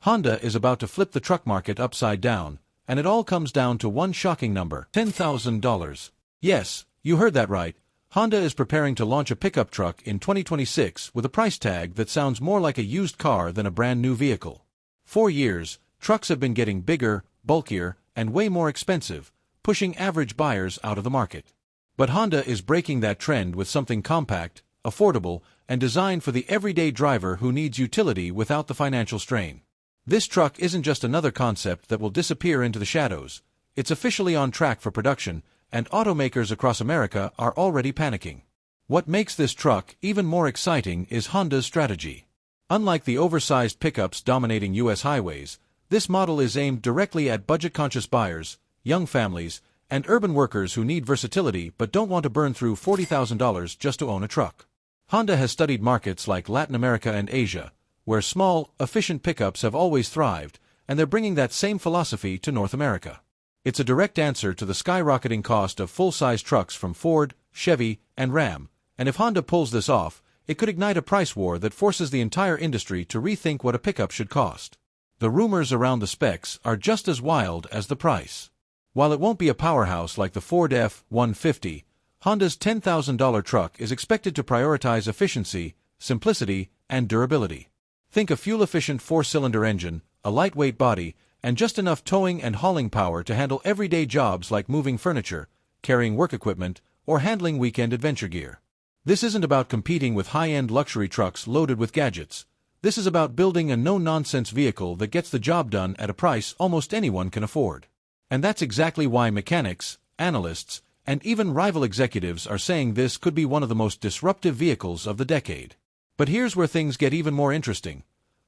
Honda is about to flip the truck market upside down, and it all comes down to one shocking number: $10,000. Yes, you heard that right. Honda is preparing to launch a pickup truck in 2026 with a price tag that sounds more like a used car than a brand new vehicle. For years, trucks have been getting bigger, bulkier, and way more expensive, pushing average buyers out of the market. But Honda is breaking that trend with something compact, affordable, and designed for the everyday driver who needs utility without the financial strain. This truck isn't just another concept that will disappear into the shadows. It's officially on track for production, and automakers across America are already panicking. What makes this truck even more exciting is Honda's strategy. Unlike the oversized pickups dominating U.S. highways, this model is aimed directly at budget-conscious buyers, young families, and urban workers who need versatility but don't want to burn through $40,000 just to own a truck. Honda has studied markets like Latin America and Asia, where small, efficient pickups have always thrived, and they're bringing that same philosophy to North America. It's a direct answer to the skyrocketing cost of full-size trucks from Ford, Chevy, and Ram, and if Honda pulls this off, it could ignite a price war that forces the entire industry to rethink what a pickup should cost. The rumors around the specs are just as wild as the price. While it won't be a powerhouse like the Ford F-150, Honda's $10,000 truck is expected to prioritize efficiency, simplicity, and durability. Think a fuel-efficient four-cylinder engine, a lightweight body, and just enough towing and hauling power to handle everyday jobs like moving furniture, carrying work equipment, or handling weekend adventure gear. This isn't about competing with high-end luxury trucks loaded with gadgets. This is about building a no-nonsense vehicle that gets the job done at a price almost anyone can afford. And that's exactly why mechanics, analysts, and even rival executives are saying this could be one of the most disruptive vehicles of the decade. But here's where things get even more interesting.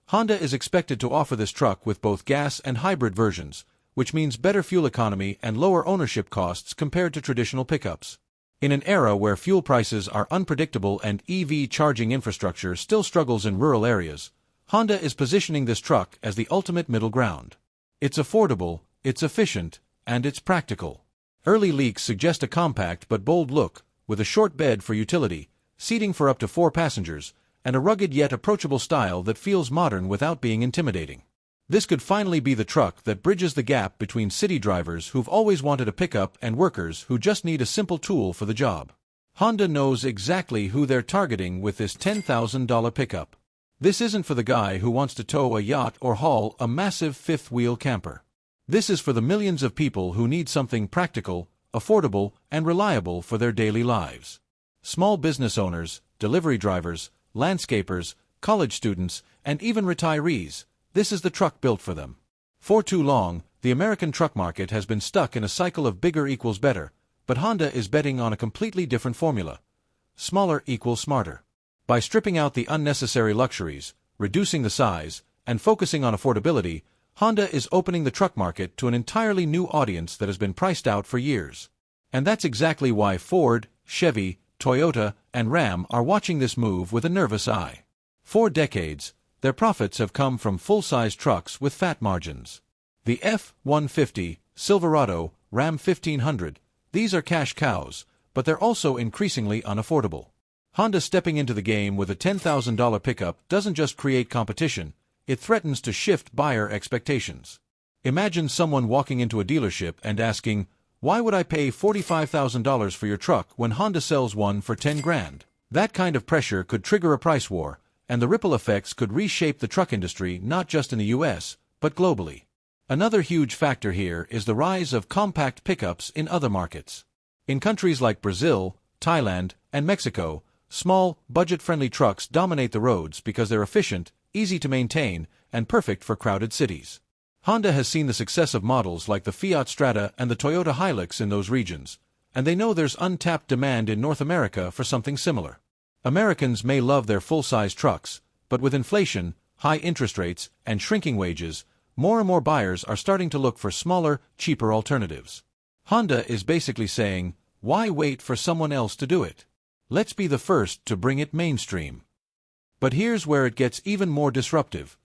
Honda is expected to offer this truck with both gas and hybrid versions, which means better fuel economy and lower ownership costs compared to traditional pickups. In an era where fuel prices are unpredictable and EV charging infrastructure still struggles in rural areas, Honda is positioning this truck as the ultimate middle ground. It's affordable, it's efficient, and it's practical. Early leaks suggest a compact but bold look, with a short bed for utility, seating for up to 4 passengers, and a rugged yet approachable style that feels modern without being intimidating. This could finally be the truck that bridges the gap between city drivers who've always wanted a pickup and workers who just need a simple tool for the job. Honda knows exactly who they're targeting with this $10,000 pickup. This isn't for the guy who wants to tow a yacht or haul a massive fifth-wheel camper. This is for the millions of people who need something practical, affordable, and reliable for their daily lives. Small business owners, delivery drivers, landscapers, college students, and even retirees, this is the truck built for them. For too long, the American truck market has been stuck in a cycle of bigger equals better, but Honda is betting on a completely different formula. Smaller equals smarter. By stripping out the unnecessary luxuries, reducing the size, and focusing on affordability, Honda is opening the truck market to an entirely new audience that has been priced out for years. And that's exactly why Ford, Chevy, Toyota, and Ram are watching this move with a nervous eye. For decades, their profits have come from full-size trucks with fat margins. The F-150, Silverado, Ram 1500, these are cash cows, but they're also increasingly unaffordable. Honda stepping into the game with a $10,000 pickup doesn't just create competition, it threatens to shift buyer expectations. Imagine someone walking into a dealership and asking, "Why would I pay $45,000 for your truck when Honda sells one for 10 grand? That kind of pressure could trigger a price war, and the ripple effects could reshape the truck industry not just in the US, but globally. Another huge factor here is the rise of compact pickups in other markets. In countries like Brazil, Thailand, and Mexico, small, budget-friendly trucks dominate the roads because they're efficient, easy to maintain, and perfect for crowded cities. Honda has seen the success of models like the Fiat Strada and the Toyota Hilux in those regions, and they know there's untapped demand in North America for something similar. Americans may love their full-size trucks, but with inflation, high interest rates, and shrinking wages, more and more buyers are starting to look for smaller, cheaper alternatives. Honda is basically saying, why wait for someone else to do it? Let's be the first to bring it mainstream. But here's where it gets even more disruptive.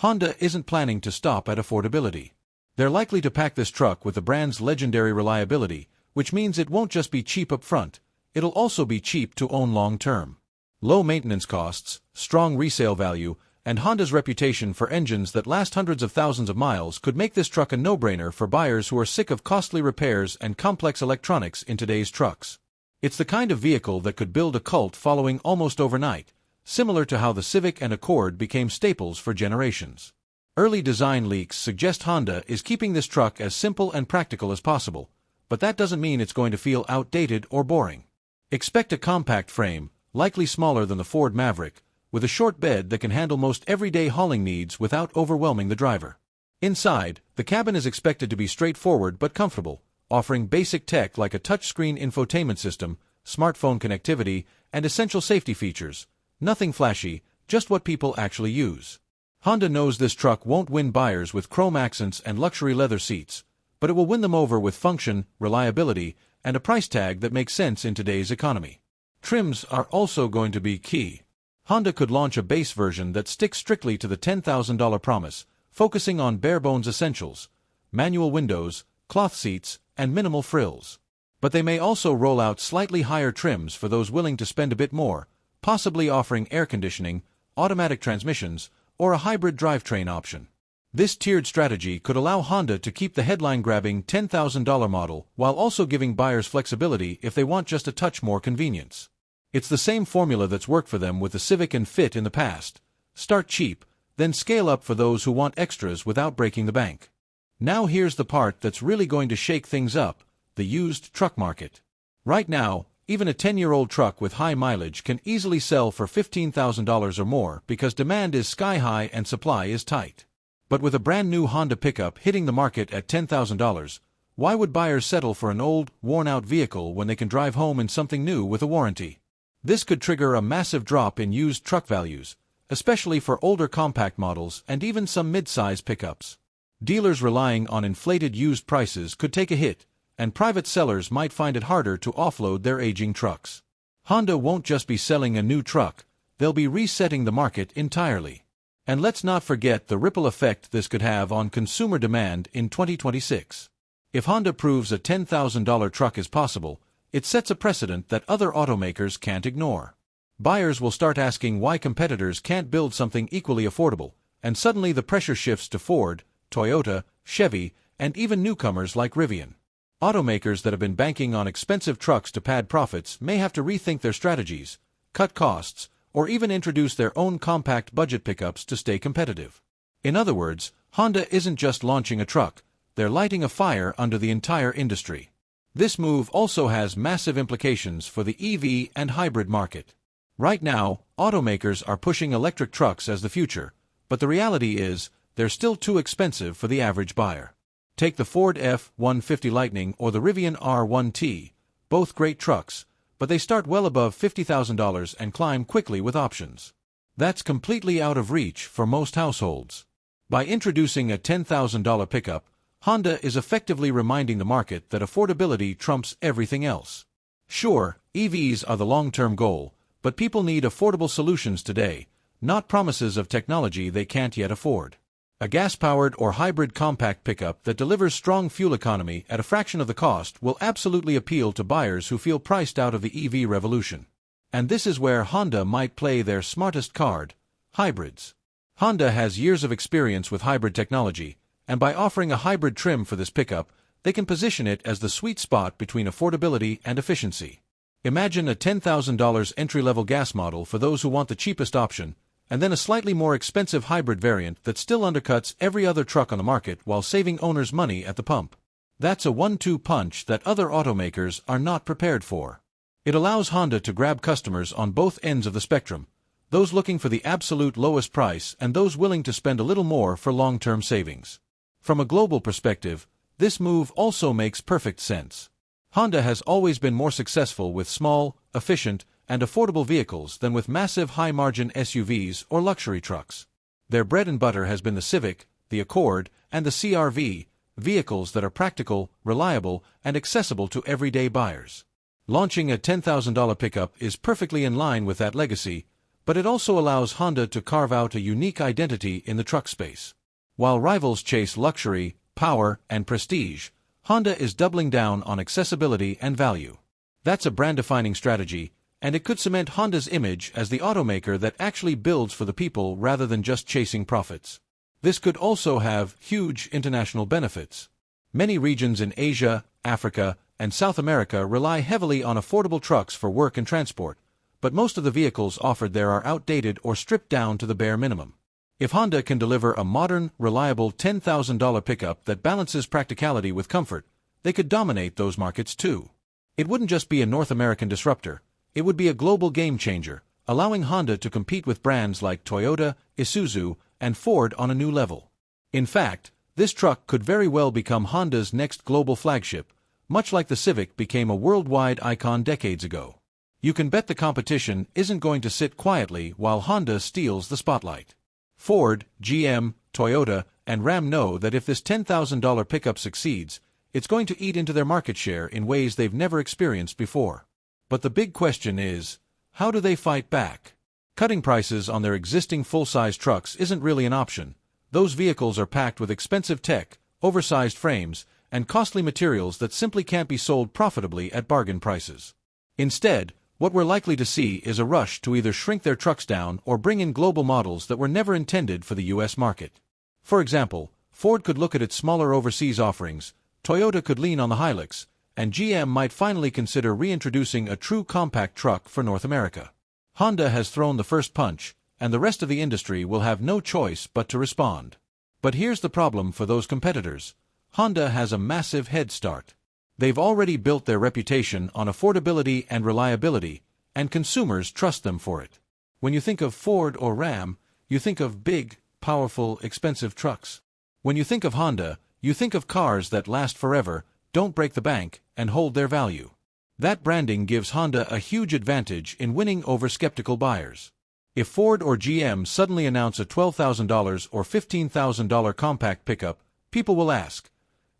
Honda isn't planning to stop at affordability. They're likely to pack this truck with the brand's legendary reliability, which means it won't just be cheap up front, it'll also be cheap to own long-term. Low maintenance costs, strong resale value, and Honda's reputation for engines that last hundreds of thousands of miles could make this truck a no-brainer for buyers who are sick of costly repairs and complex electronics in today's trucks. It's the kind of vehicle that could build a cult following almost overnight, similar to how the Civic and Accord became staples for generations. Early design leaks suggest Honda is keeping this truck as simple and practical as possible, but that doesn't mean it's going to feel outdated or boring. Expect a compact frame, likely smaller than the Ford Maverick, with a short bed that can handle most everyday hauling needs without overwhelming the driver. Inside, the cabin is expected to be straightforward but comfortable, offering basic tech like a touchscreen infotainment system, smartphone connectivity, and essential safety features. Nothing flashy, just what people actually use. Honda knows this truck won't win buyers with chrome accents and luxury leather seats, but it will win them over with function, reliability, and a price tag that makes sense in today's economy. Trims are also going to be key. Honda could launch a base version that sticks strictly to the $10,000 promise, focusing on bare-bones essentials, manual windows, cloth seats, and minimal frills. But they may also roll out slightly higher trims for those willing to spend a bit more, possibly offering air conditioning, automatic transmissions, or a hybrid drivetrain option. This tiered strategy could allow Honda to keep the headline-grabbing $10,000 model while also giving buyers flexibility if they want just a touch more convenience. It's the same formula that's worked for them with the Civic and Fit in the past. Start cheap, then scale up for those who want extras without breaking the bank. Now here's the part that's really going to shake things up, the used truck market. Right now, even a 10-year-old truck with high mileage can easily sell for $15,000 or more because demand is sky-high and supply is tight. But with a brand-new Honda pickup hitting the market at $10,000, why would buyers settle for an old, worn-out vehicle when they can drive home in something new with a warranty? This could trigger a massive drop in used truck values, especially for older compact models and even some mid-size pickups. Dealers relying on inflated used prices could take a hit, and private sellers might find it harder to offload their aging trucks. Honda won't just be selling a new truck, they'll be resetting the market entirely. And let's not forget the ripple effect this could have on consumer demand in 2026. If Honda proves a $10,000 truck is possible, it sets a precedent that other automakers can't ignore. Buyers will start asking why competitors can't build something equally affordable, and suddenly the pressure shifts to Ford, Toyota, Chevy, and even newcomers like Rivian. Automakers that have been banking on expensive trucks to pad profits may have to rethink their strategies, cut costs, or even introduce their own compact budget pickups to stay competitive. In other words, Honda isn't just launching a truck, they're lighting a fire under the entire industry. This move also has massive implications for the EV and hybrid market. Right now, automakers are pushing electric trucks as the future, but the reality is, they're still too expensive for the average buyer. Take the Ford F-150 Lightning or the Rivian R1T, both great trucks, but they start well above $50,000 and climb quickly with options. That's completely out of reach for most households. By introducing a $10,000 pickup, Honda is effectively reminding the market that affordability trumps everything else. Sure, EVs are the long-term goal, but people need affordable solutions today, not promises of technology they can't yet afford. A gas-powered or hybrid compact pickup that delivers strong fuel economy at a fraction of the cost will absolutely appeal to buyers who feel priced out of the EV revolution. And this is where Honda might play their smartest card: hybrids. Honda has years of experience with hybrid technology, and by offering a hybrid trim for this pickup, they can position it as the sweet spot between affordability and efficiency. Imagine a $10,000 entry-level gas model for those who want the cheapest option, and then a slightly more expensive hybrid variant that still undercuts every other truck on the market while saving owners money at the pump. That's a 1-2 punch that other automakers are not prepared for. It allows Honda to grab customers on both ends of the spectrum, those looking for the absolute lowest price and those willing to spend a little more for long-term savings. From a global perspective, this move also makes perfect sense. Honda has always been more successful with small, efficient, and affordable vehicles than with massive high-margin SUVs or luxury trucks. Their bread and butter has been the Civic, the Accord, and the CR-V, vehicles that are practical, reliable, and accessible to everyday buyers. Launching a $10,000 pickup is perfectly in line with that legacy, but it also allows Honda to carve out a unique identity in the truck space. While rivals chase luxury, power, and prestige, Honda is doubling down on accessibility and value. That's a brand-defining strategy, And it could cement Honda's image as the automaker that actually builds for the people rather than just chasing profits. This could also have huge international benefits. Many regions in Asia, Africa, and South America rely heavily on affordable trucks for work and transport, but most of the vehicles offered there are outdated or stripped down to the bare minimum. If Honda can deliver a modern, reliable $10,000 pickup that balances practicality with comfort, they could dominate those markets too. It wouldn't just be a North American disruptor, it would be a global game-changer, allowing Honda to compete with brands like Toyota, Isuzu, and Ford on a new level. In fact, this truck could very well become Honda's next global flagship, much like the Civic became a worldwide icon decades ago. You can bet the competition isn't going to sit quietly while Honda steals the spotlight. Ford, GM, Toyota, and Ram know that if this $10,000 pickup succeeds, it's going to eat into their market share in ways they've never experienced before. But the big question is, how do they fight back? Cutting prices on their existing full-size trucks isn't really an option. Those vehicles are packed with expensive tech, oversized frames, and costly materials that simply can't be sold profitably at bargain prices. Instead, what we're likely to see is a rush to either shrink their trucks down or bring in global models that were never intended for the US market. For example, Ford could look at its smaller overseas offerings, Toyota could lean on the Hilux, and GM might finally consider reintroducing a true compact truck for North America. Honda has thrown the first punch, and the rest of the industry will have no choice but to respond. But here's the problem for those competitors. Honda has a massive head start. They've already built their reputation on affordability and reliability, and consumers trust them for it. When you think of Ford or Ram, you think of big, powerful, expensive trucks. When you think of Honda, you think of cars that last forever, don't break the bank, and hold their value. That branding gives Honda a huge advantage in winning over skeptical buyers. If Ford or GM suddenly announce a $12,000 or $15,000 compact pickup, people will ask,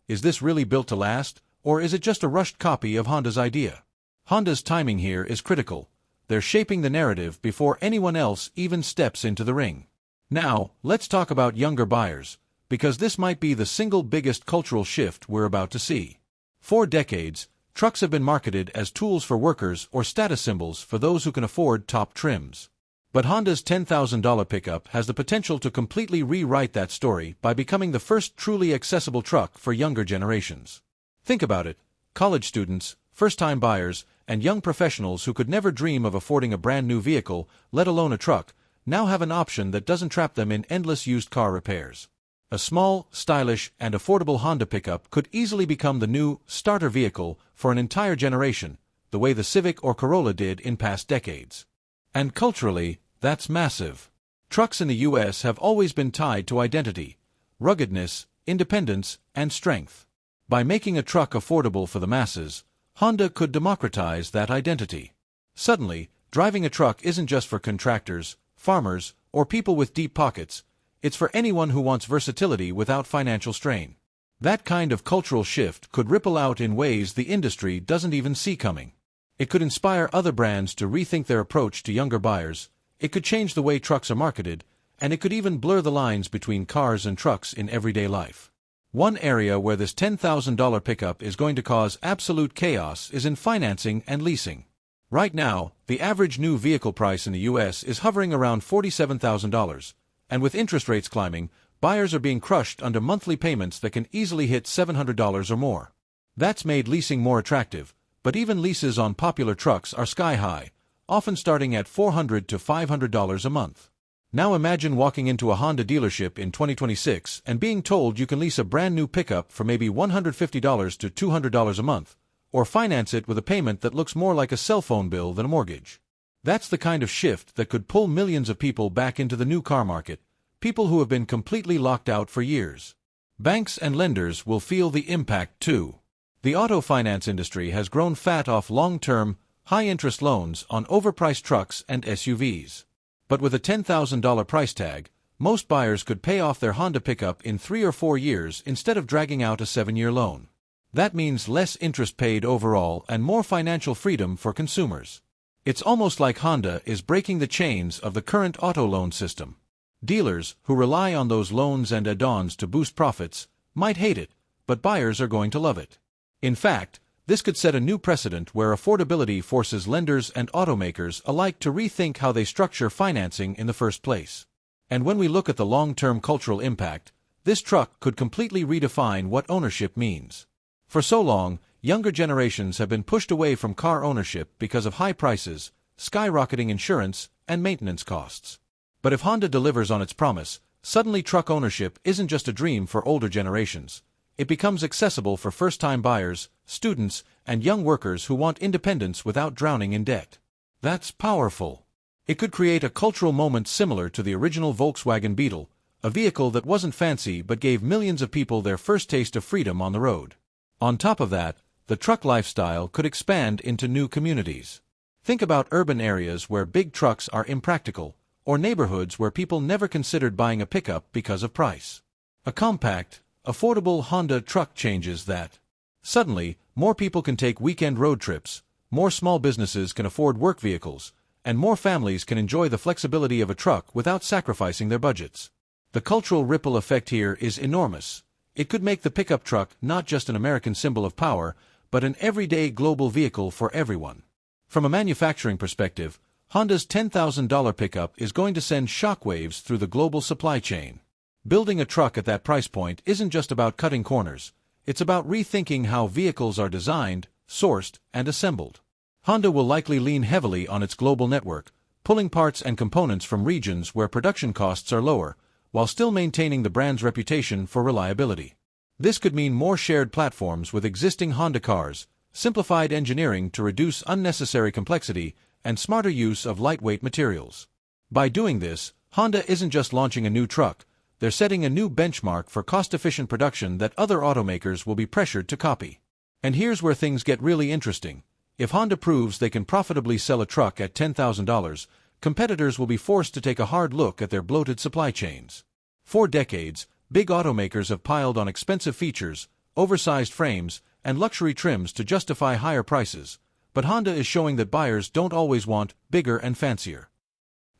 is this really built to last, or is it just a rushed copy of Honda's idea? Honda's timing here is critical. They're shaping the narrative before anyone else even steps into the ring. Now, let's talk about younger buyers, because this might be the single biggest cultural shift we're about to see. For decades, trucks have been marketed as tools for workers or status symbols for those who can afford top trims. But Honda's $10,000 pickup has the potential to completely rewrite that story by becoming the first truly accessible truck for younger generations. Think about it. College students, first-time buyers, and young professionals who could never dream of affording a brand new vehicle, let alone a truck, now have an option that doesn't trap them in endless used car repairs. A small, stylish, and affordable Honda pickup could easily become the new starter vehicle for an entire generation, the way the Civic or Corolla did in past decades. And culturally, that's massive. Trucks in the US have always been tied to identity, ruggedness, independence, and strength. By making a truck affordable for the masses, Honda could democratize that identity. Suddenly, driving a truck isn't just for contractors, farmers, or people with deep pockets. It's for anyone who wants versatility without financial strain. That kind of cultural shift could ripple out in ways the industry doesn't even see coming. It could inspire other brands to rethink their approach to younger buyers, it could change the way trucks are marketed, and it could even blur the lines between cars and trucks in everyday life. One area where this $10,000 pickup is going to cause absolute chaos is in financing and leasing. Right now, the average new vehicle price in the US is hovering around $47,000. And with interest rates climbing, buyers are being crushed under monthly payments that can easily hit $700 or more. That's made leasing more attractive, but even leases on popular trucks are sky-high, often starting at $400 to $500 a month. Now imagine walking into a Honda dealership in 2026 and being told you can lease a brand new pickup for maybe $150 to $200 a month, or finance it with a payment that looks more like a cell phone bill than a mortgage. That's the kind of shift that could pull millions of people back into the new car market, people who have been completely locked out for years. Banks and lenders will feel the impact too. The auto finance industry has grown fat off long-term, high-interest loans on overpriced trucks and SUVs. But with a $10,000 price tag, most buyers could pay off their Honda pickup in 3 or 4 years instead of dragging out a 7-year loan. That means less interest paid overall and more financial freedom for consumers. It's almost like Honda is breaking the chains of the current auto loan system. Dealers, who rely on those loans and add-ons to boost profits, might hate it, but buyers are going to love it. In fact, This could set a new precedent where affordability forces lenders and automakers alike to rethink how they structure financing in the first place. And when we look at the long-term cultural impact, this truck could completely redefine what ownership means. For so long, younger generations have been pushed away from car ownership because of high prices, skyrocketing insurance, and maintenance costs. But if Honda delivers on its promise, suddenly truck ownership isn't just a dream for older generations. It becomes accessible for first-time buyers, students, and young workers who want independence without drowning in debt. That's powerful. It could create a cultural moment similar to the original Volkswagen Beetle, a vehicle that wasn't fancy but gave millions of people their first taste of freedom on the road. On top of that, the truck lifestyle could expand into new communities. Think about urban areas where big trucks are impractical, or neighborhoods where people never considered buying a pickup because of price. A compact, affordable Honda truck changes that. Suddenly, more people can take weekend road trips, more small businesses can afford work vehicles, and more families can enjoy the flexibility of a truck without sacrificing their budgets. The cultural ripple effect here is enormous. It could make the pickup truck not just an American symbol of power, but an everyday global vehicle for everyone. From a manufacturing perspective, Honda's $10,000 pickup is going to send shockwaves through the global supply chain. Building a truck at that price point isn't just about cutting corners. It's about rethinking how vehicles are designed, sourced, and assembled. Honda will likely lean heavily on its global network, pulling parts and components from regions where production costs are lower, while still maintaining the brand's reputation for reliability. This could mean more shared platforms with existing Honda cars, simplified engineering to reduce unnecessary complexity, and smarter use of lightweight materials. By doing this, Honda isn't just launching a new truck, they're setting a new benchmark for cost-efficient production that other automakers will be pressured to copy. And here's where things get really interesting. If Honda proves they can profitably sell a truck at $10,000, competitors will be forced to take a hard look at their bloated supply chains. For decades, big automakers have piled on expensive features, oversized frames, and luxury trims to justify higher prices, but Honda is showing that buyers don't always want bigger and fancier.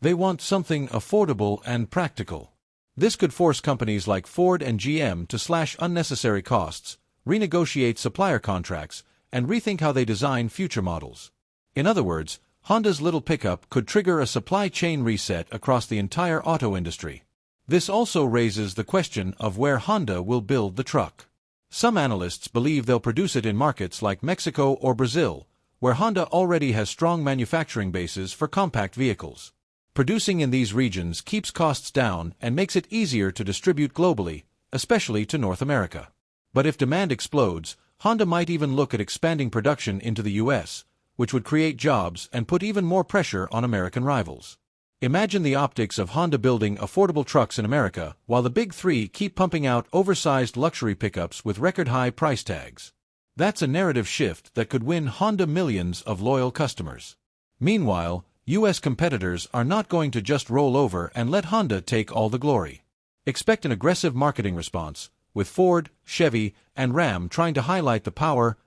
They want something affordable and practical. This could force companies like Ford and GM to slash unnecessary costs, renegotiate supplier contracts, and rethink how they design future models. In other words, Honda's little pickup could trigger a supply chain reset across the entire auto industry. This also raises the question of where Honda will build the truck. Some analysts believe they'll produce it in markets like Mexico or Brazil, where Honda already has strong manufacturing bases for compact vehicles. Producing in these regions keeps costs down and makes it easier to distribute globally, especially to North America. But if demand explodes, Honda might even look at expanding production into the US, which would create jobs and put even more pressure on American rivals. Imagine the optics of Honda building affordable trucks in America while the big three keep pumping out oversized luxury pickups with record-high price tags. That's a narrative shift that could win Honda millions of loyal customers. Meanwhile, US competitors are not going to just roll over and let Honda take all the glory. Expect an aggressive marketing response, with Ford, Chevy, and Ram trying to highlight the power,